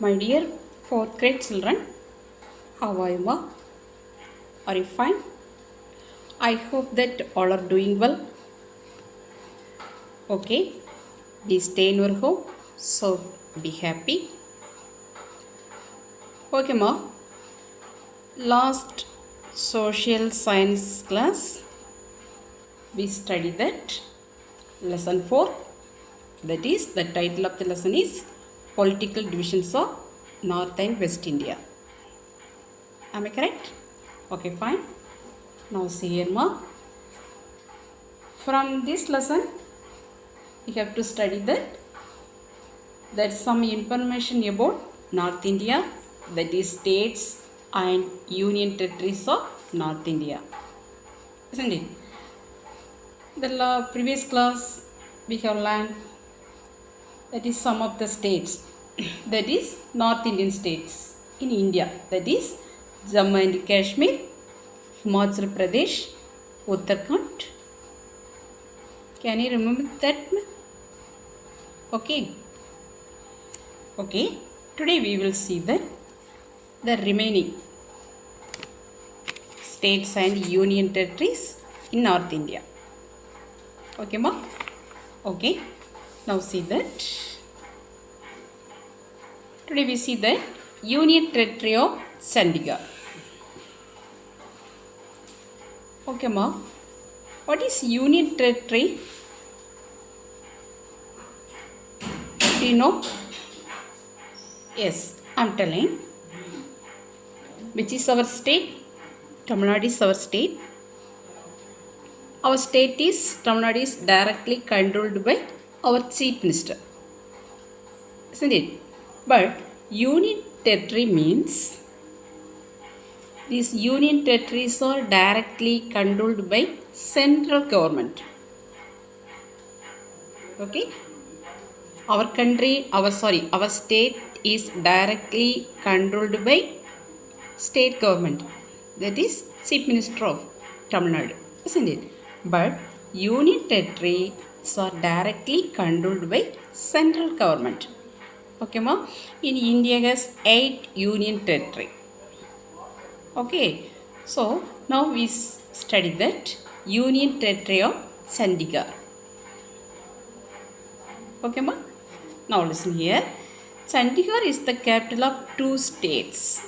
My dear fourth grade children, how are you? Are you fine? I hope that all are doing well. Okay, please stay in your home, so be happy. Okay, ma. Last social science class, we studied that lesson 4. That is, the title of the lesson is Political Divisions of North and West India. Am I correct? Okay, fine. Now see here, ma. From this lesson, we have to study that some information about North India, that is states and union territories of North India. Isn't it? The previous class we have learned that is some of the states, that is North Indian states in India, that is Jammu and Kashmir, Himachal Pradesh, Uttarakhand. Can you remember that? Okay. Today we will see the remaining states and union territories in North India. Okay, ma? Okay. Now see that. Today we see the Union Territory of Chandigarh. Okay, ma. What is Union Territory? Do you know? Yes, I am telling. Which is our state? Tamil Nadu is our state. Our state is, Tamil Nadu is directly controlled by our chief minister. Isn't it? But Union Territory means these union territories are directly controlled by central government. Okay? Our state is directly controlled by state government. That is Chief Minister of Tamil Nadu. Isn't it? But union territories are directly controlled by central government. Okay, ma? In India has 8 union territory. Okay. So now we study that Union Territory of Chandigarh. Okay, ma? Now listen here. Chandigarh is the capital of 2 states.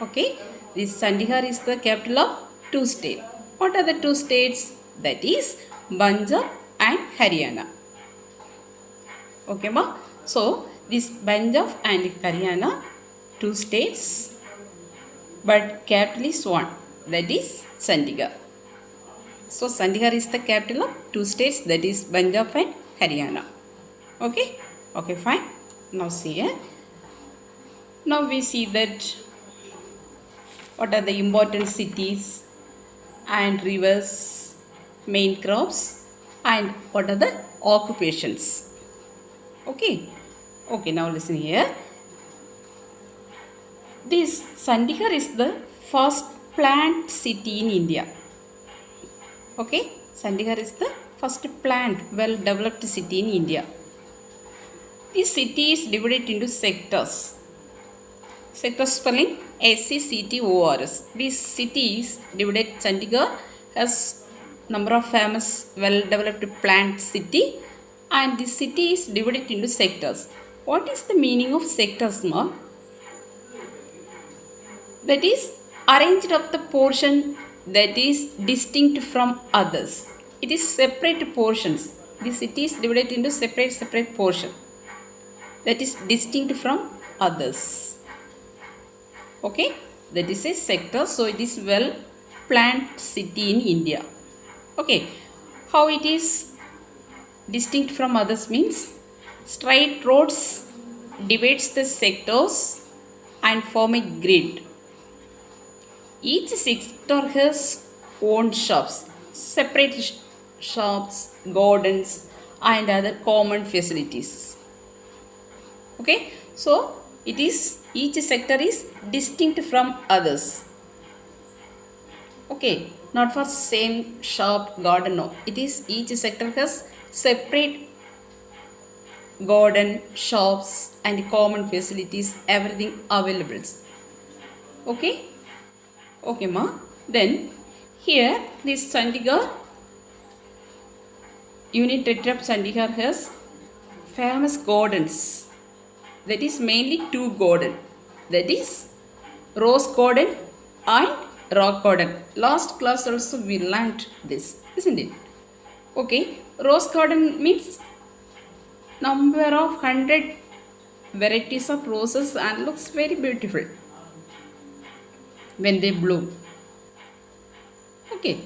Okay. This Chandigarh is the capital of 2 states. What are the 2 states? That is Punjab and Haryana. Okay, ma? So this Punjab and Haryana, 2 states, but capital is one, that is Chandigarh. So Chandigarh is the capital of 2 states, that is Punjab and Haryana. Okay? Okay, fine. Now see here. Now we see that what are the important cities and rivers, main crops, and what are the occupations. Okay? Okay, now listen here. This Chandigarh is the first planned city in India. Okay, Chandigarh is the first planned, well-developed city in India. This city is divided into sectors. Sector spelling SECTORS. This city is divided. Chandigarh has number of famous, well-developed planned city, and this city is divided into sectors. What is the meaning of sectors, ma? That is arranged of the portion that is distinct from others. It is separate portions. The city is divided into separate portion that is distinct from others. Okay, that is a sector. So it is well planned city in India. Okay, how it is distinct from others means straight roads divides the sectors and form a grid. Each sector has own shops, separate shops, gardens, and other common facilities. Okay, so each sector is distinct from others. Okay, not for same shop, garden, no. It is each sector has separate garden, shops, and common facilities, everything available. Okay? Okay, ma. Then here this Chandigarh, Union Territory of Chandigarh has famous gardens. That is mainly two gardens. That is Rose Garden and Rock Garden. Last class also we learned this, isn't it? Okay, Rose Garden means number of 100 varieties of roses and looks very beautiful when they bloom. Okay,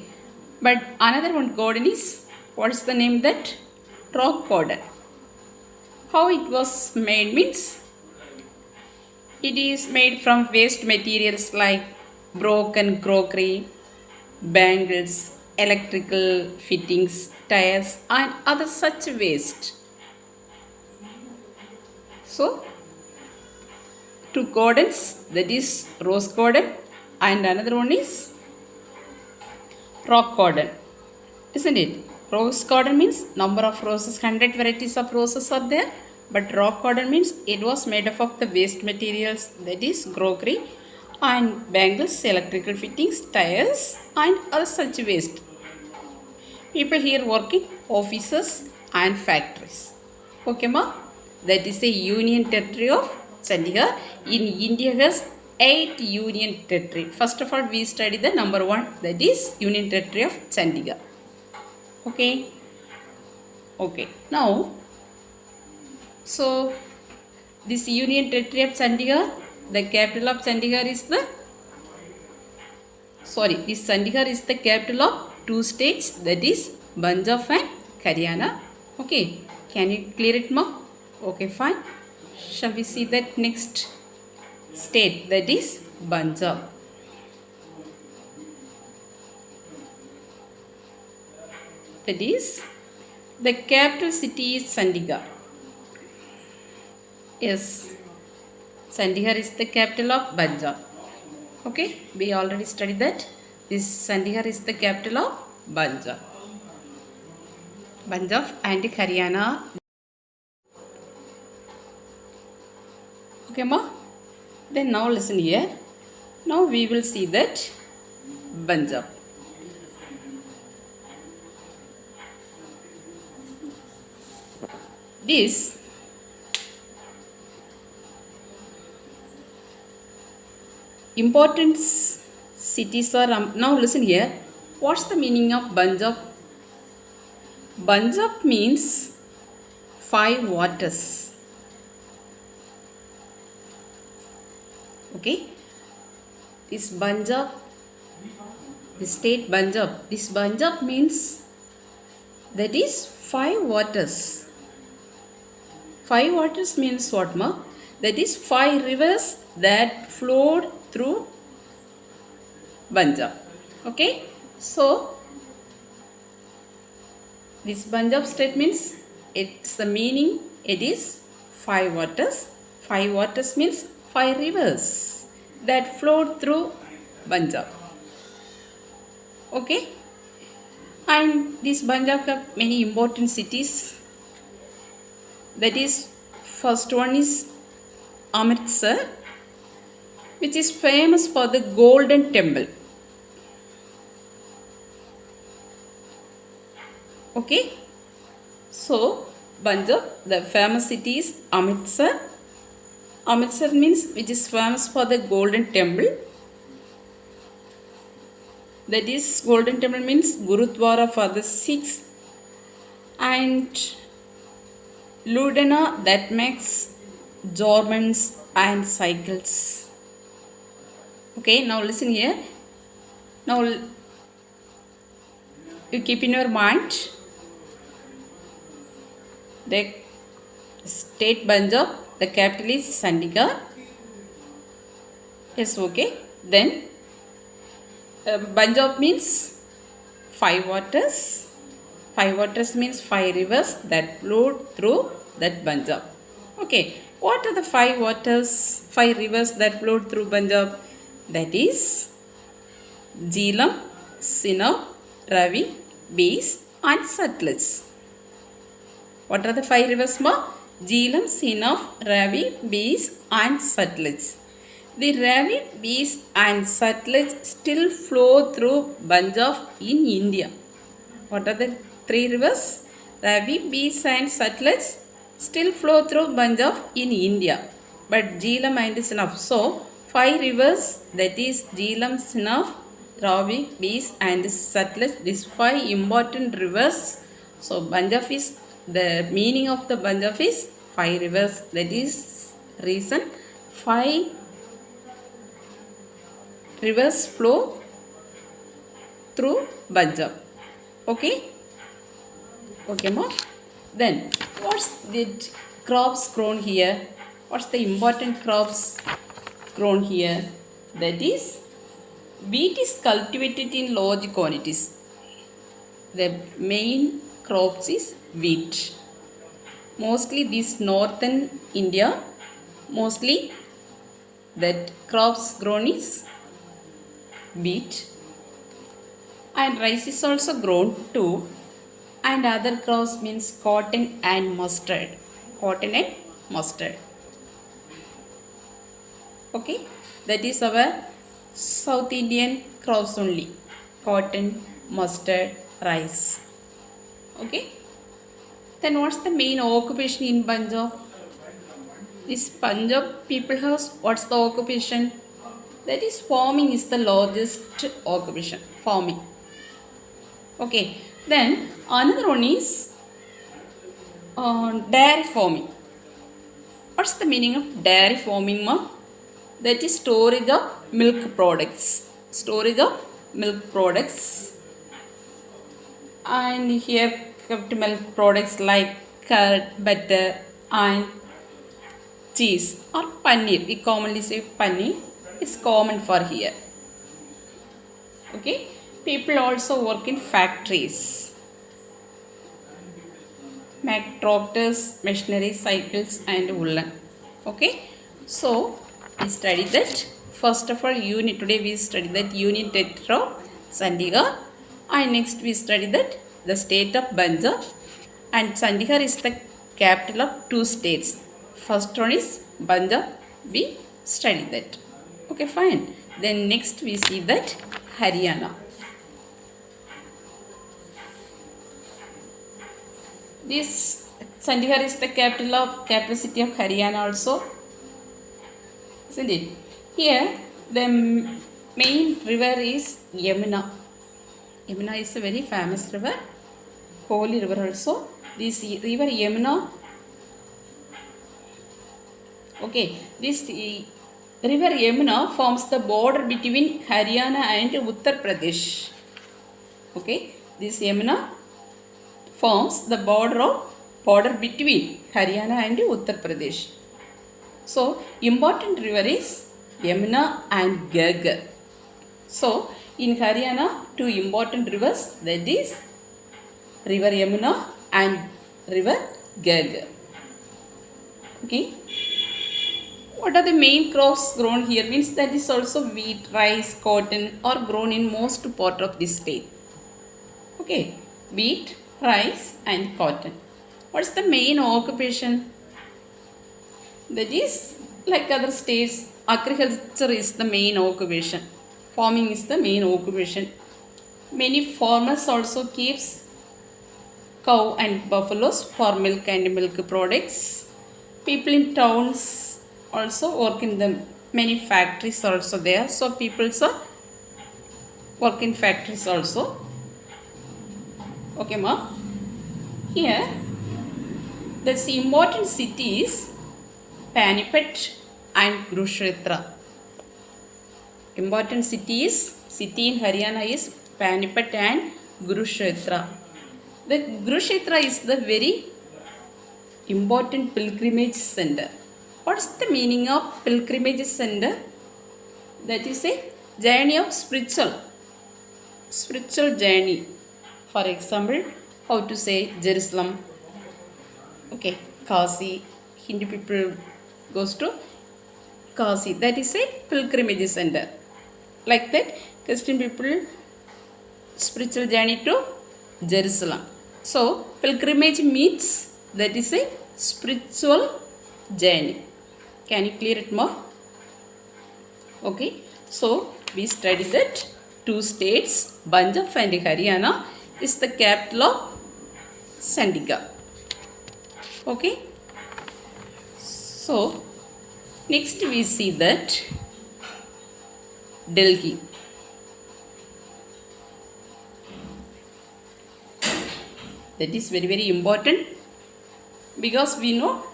but another one garden is, what's the name that? Rock Garden. How it was made means, it is made from waste materials like broken crockery, bangles, electrical fittings, tires, and other such waste. So, two gardens, that is Rose Garden, and another one is Rock Garden, isn't it? Rose Garden means number of roses, 100 varieties of roses are there. But Rock Garden means it was made up of the waste materials, that is crockery and bangles, electrical fittings, tires, and other such waste. People here working offices and factories. Okay, ma? That is the Union Territory of Chandigarh. In India has 8 Union Territory. First of all, we study the number 1, that is Union Territory of Chandigarh. Okay. Okay. Now, so this Union Territory of Chandigarh, the capital of Chandigarh is the, this Chandigarh is the capital of 2 states, that is Punjab and Haryana. Okay, can you clear it, ma? Okay, fine. Shall we see that next state, that is Punjab. That is, the capital city is Chandigarh. Yes, Chandigarh is the capital of Punjab. Okay, we already studied that. This Chandigarh is the capital of Punjab. Punjab and Haryana. Okay, ma? Then now listen here. Now we will see that Punjab. This important cities are, now listen here. What's the meaning of Punjab? Punjab means 5 waters. Okay, this Punjab, the state Punjab, this Punjab means that is 5 waters. 5 waters means what, ma? That is 5 rivers that flowed through Punjab. Okay, so this Punjab state means, it's the meaning, it is 5 waters. 5 waters means 5 rivers that flowed through Punjab. Okay, and this Punjab have many important cities. That is, first one is Amritsar, which is famous for the Golden Temple. Okay, so Punjab, the famous city is Amritsar. Amritsar means which is famous for the Golden Temple. That is, Golden Temple means Gurudwara for the Sikhs, and Ludana that makes garments and cycles. Okay, now listen here. Now you keep in your mind the state Punjab, the capital is Chandigarh. Yes, okay. Then Punjab means 5 waters. 5 waters means 5 rivers that flowed through that Punjab. Okay, what are the 5 waters, 5 rivers that flowed through Punjab? That is Jhelum, Chenab, Ravi, Beas and Satluj. What are the 5 rivers, ma? Jhelum, Sinof, Ravi, Beas and Sutlej. The Ravi, Beas and Sutlej still flow through Punjab in India. What are the three rivers? Ravi, Beas and Sutlej still flow through Punjab in India. But Jhelum and Sinof. So, 5 rivers, that is Jhelum, Sinof, Ravi, Beas and Sutlej. These 5 important rivers. So, Punjab is, the meaning of the Punjab is 5 rivers. That is reason 5 rivers flow through Punjab. Okay? Okay, ma? Then, what's the crops grown here? What's the important crops grown here? That is, wheat is cultivated in large quantities. The main crops is wheat. Mostly this northern India, mostly that crops grown is wheat. And rice is also grown too. And other crops means cotton and mustard. Cotton and mustard. Okay, that is our South Indian crops only. Cotton, mustard, rice. Okay. Then what's the main occupation in Punjab? This Punjab people have, what's the occupation? That is farming is the largest occupation. Farming. Okay. Then another one is dairy farming. What's the meaning of dairy farming, ma? That is storage of milk products. Storage of milk products. And here kept milk products like curd, butter and cheese or paneer. We commonly say paneer. It's common for here. Okay. People also work in factories. Make tractors, machinery, cycles and woolen. Okay. So, we study that. First of all, unit. Today we study that unit Tetris, Chandigarh. And next we study that the state of Punjab. And Chandigarh is the capital of 2 states. First one is Punjab. We study that. Okay, fine. Then next we see that Haryana. This Chandigarh is the capital city of Haryana also. Isn't it? Here the main river is Yamuna. Yamuna is a very famous river. Holy river also. This river Yamuna. Okay. This river Yamuna forms the border between Haryana and Uttar Pradesh. Okay. This Yamuna forms the border between Haryana and Uttar Pradesh. So, important river is Yamuna and Ghaggar. So, in Haryana, 2 important rivers, that is river Yamuna and river Ghaggar. Okay. What are the main crops grown here? Means that is also wheat, rice, cotton are grown in most part of this state. Okay. Wheat, rice and cotton. What's the main occupation? That is, like other states, agriculture is the main occupation. Farming is the main occupation. Many farmers also keeps cow and buffaloes for milk and milk products. People in towns also work in the many factories also there. So people also work in factories also. Okay, ma. Here, the important cities Panipat and Kurukshetra. Important city in Haryana is Panipat and Kurukshetra. The Kurukshetra is the very important pilgrimage center. What's the meaning of pilgrimage center? That is a journey of spiritual journey. For example, how to say Jerusalem. Okay, Kasi. Hindu people goes to Kasi. That is a pilgrimage center. Like that, Christian people spiritual journey to Jerusalem. So, pilgrimage means that is a spiritual journey. Can you clear it more? Okay, so we study that two states, Punjab and Haryana, is the capital of Chandigarh. Okay, so next we see that Delhi. That is very, very important, because we know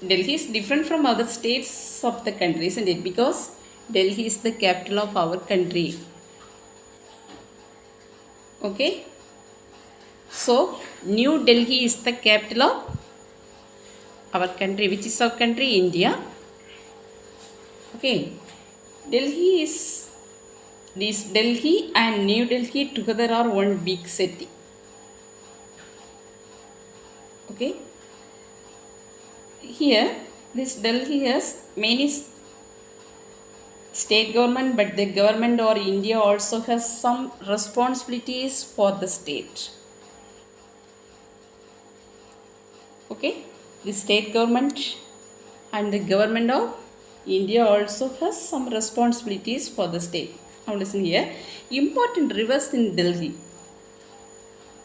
Delhi is different from other states of the country, isn't it? Because Delhi is the capital of our country. Okay, so New Delhi is the capital of our country. Which is our country? India. Okay, Delhi is, this Delhi and New Delhi together are one big city. Okay, here this Delhi has many state government, but the government or India also has some responsibilities for the state. Okay, the state government and the government of India also has some responsibilities for the state. Now listen here, important rivers in Delhi.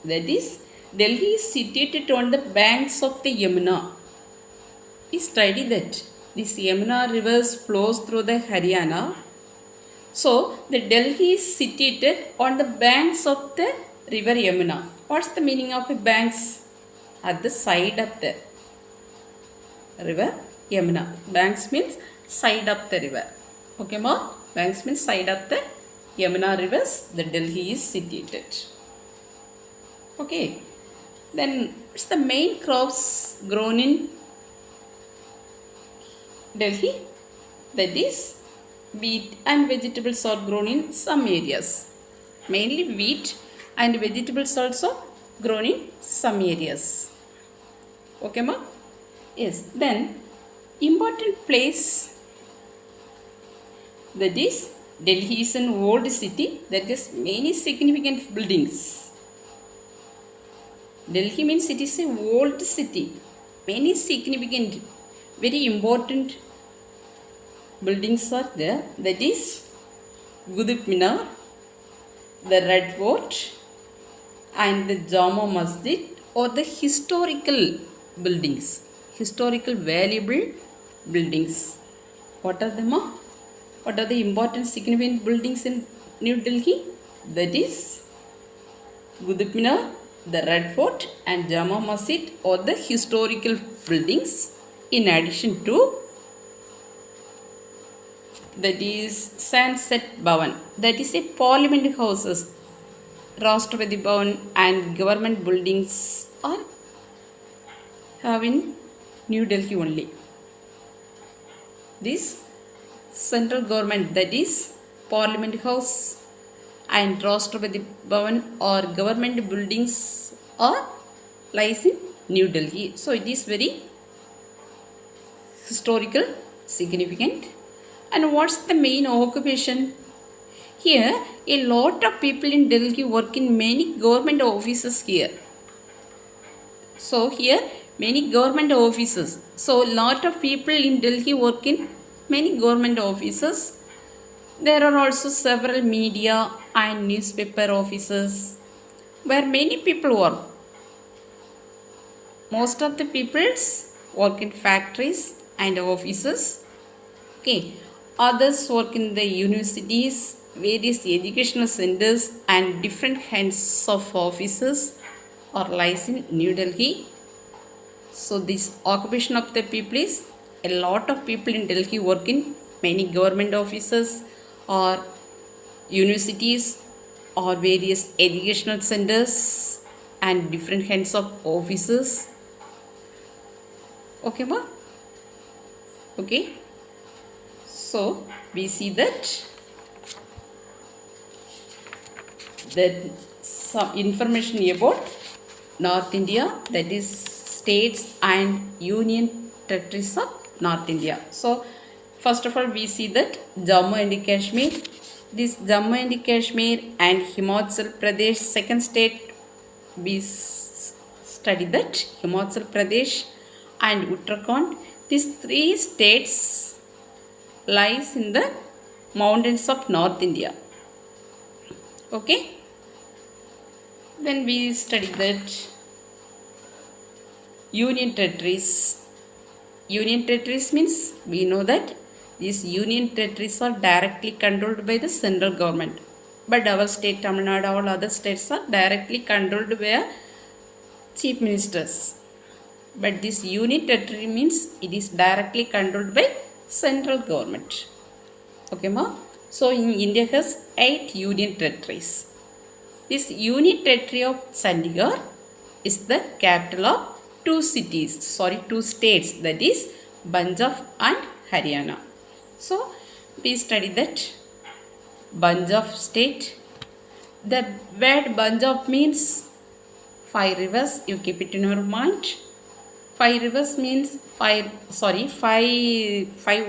That is, Delhi is situated on the banks of the Yamuna. We study that this Yamuna rivers flows through the Haryana. So the Delhi is situated on the banks of the river Yamuna. What's the meaning of the banks? At the side of the river Yamuna. Banks means side of the river. Okay, ma? Banks means side of the Yamuna rivers. The Delhi is situated. Okay. Then what's the main crops grown in Delhi? That is, wheat and vegetables are grown in some areas. Mainly wheat and vegetables also grown in some areas. Okay, ma? Yes. Then important place, that is, Delhi is an old city that has many significant buildings. Delhi means it is an old city. Many significant, very important buildings are there. That is Qutub Minar, the Red Fort, and the Jama Masjid, or the historical buildings, historical valuable buildings. What are them? What are the important significant buildings in New Delhi? That is Qutub Minar, the Red Fort, and Jama Masjid, or the historical buildings. In addition to that is Sunset Bhavan, that is a parliament houses, Rashtrapati Bhavan, and government buildings are have in New Delhi only. This central government, that is Parliament House and Rashtrapati Bhavan, or government buildings, are lies in New Delhi. So it is very historical significant. And what's the main occupation? Here a lot of people in Delhi work in many government offices here. So here many government offices. So lot of people in Delhi work in many government offices. There are also several media and newspaper offices where many people work. Most of the peoples work in factories and offices. Okay, others work in the universities, various educational centers, and different kinds of offices are lies in New Delhi. So this occupation of the people is, a lot of people in Delhi work in many government offices or universities or various educational centers and different kinds of offices. Okay, ma? Okay. So we see that some information about North India, that is states and union territories of North India. So first of all we see that Jammu and Kashmir. This Jammu and Kashmir and Himachal Pradesh, second state, we study that Himachal Pradesh and Uttarakhand. These three states lies in the mountains of North India. Okay. Then we study that union territories. Union territories means we know that these union territories are directly controlled by the central government. But our state, Tamil Nadu, all other states are directly controlled by chief ministers. But this union territory means it is directly controlled by central government. Okay, ma? So in India has 8 union territories. This union territory of Chandigarh is the capital of two states, that is Punjab and Haryana. So we study that Punjab state. The word Punjab means 5 rivers. You keep it in your mind. 5 rivers means 5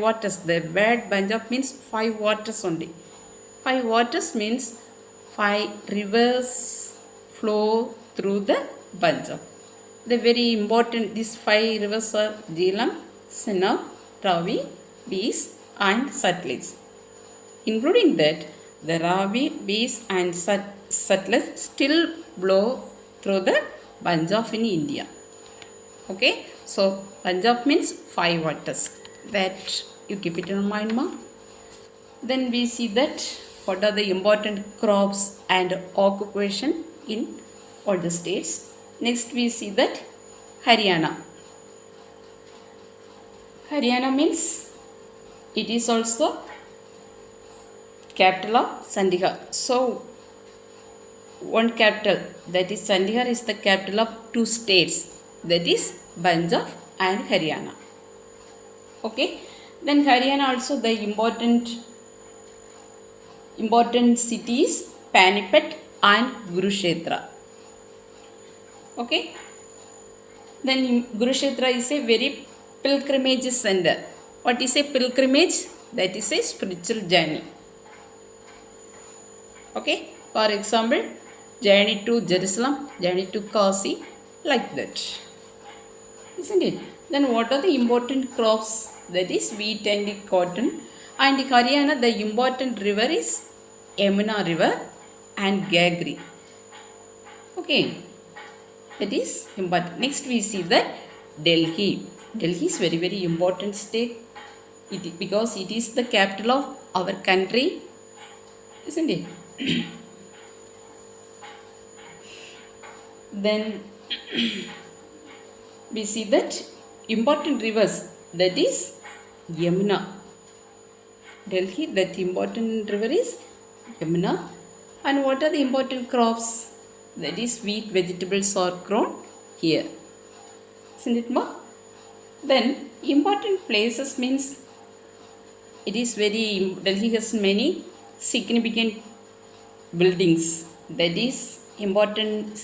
waters. The word Punjab means 5 waters only. 5 waters means 5 rivers flow through the Punjab. The very important, these 5 rivers are Jhelum, Chenab, Ravi, Beas and Satluj. Including that, the Ravi, Beas and Satluj still flow through the Punjab in India. Okay, so Punjab means 5 waters. That you keep it in mind, ma. Then we see that what are the important crops and occupation in all the states. Next we see that Haryana. Haryana means it is also capital of Chandigarh. So one capital, that is Chandigarh, is the capital of 2 states, that is Punjab and Haryana. Okay, then Haryana also the important cities Panipat and Kurukshetra. Okay, then Kurukshetra is a very pilgrimage center. What is a pilgrimage? That is a spiritual journey. Okay, for example, journey to Jerusalem, journey to Kasi, like that. Isn't it? Then what are the important crops? That is wheat and cotton. And in Haryana, the important river is Yamuna river and Gagri. Okay, that is important. Next we see that Delhi. Delhi is very, very important state because it is the capital of our country. Isn't it? Then we see that important rivers, that is Yamuna. Delhi, that important river is Yamuna. And what are the important crops? That is wheat, vegetables are grown here. Isn't it, ma? Then important places means it is very, Delhi has many significant buildings, that is important